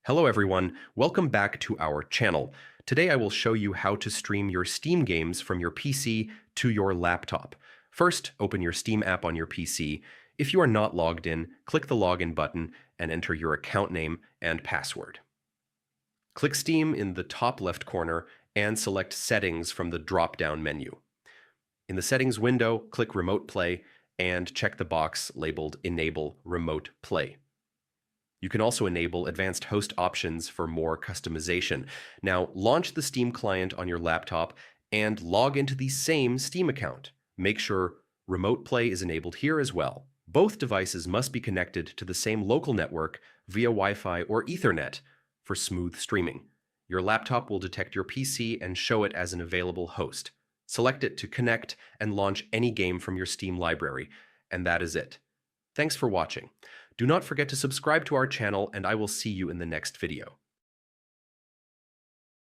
Hello everyone, welcome back to our channel. Today I will show you how to stream your Steam games from your PC to your laptop. First, open your Steam app on your PC. If you are not logged in, click the login button and enter your account name and password. Click Steam in the top left corner and select Settings from the drop-down menu. In the Settings window, click Remote Play and check the box labeled Enable Remote Play. You can also enable advanced host options for more customization. Now, launch the Steam client on your laptop and log into the same Steam account. Make sure Remote Play is enabled here as well. Both devices must be connected to the same local network via Wi-Fi or Ethernet for smooth streaming. Your laptop will detect your PC and show it as an available host. Select it to connect and launch any game from your Steam library, and that is it. Thanks for watching. Do not forget to subscribe to our channel, and I will see you in the next video.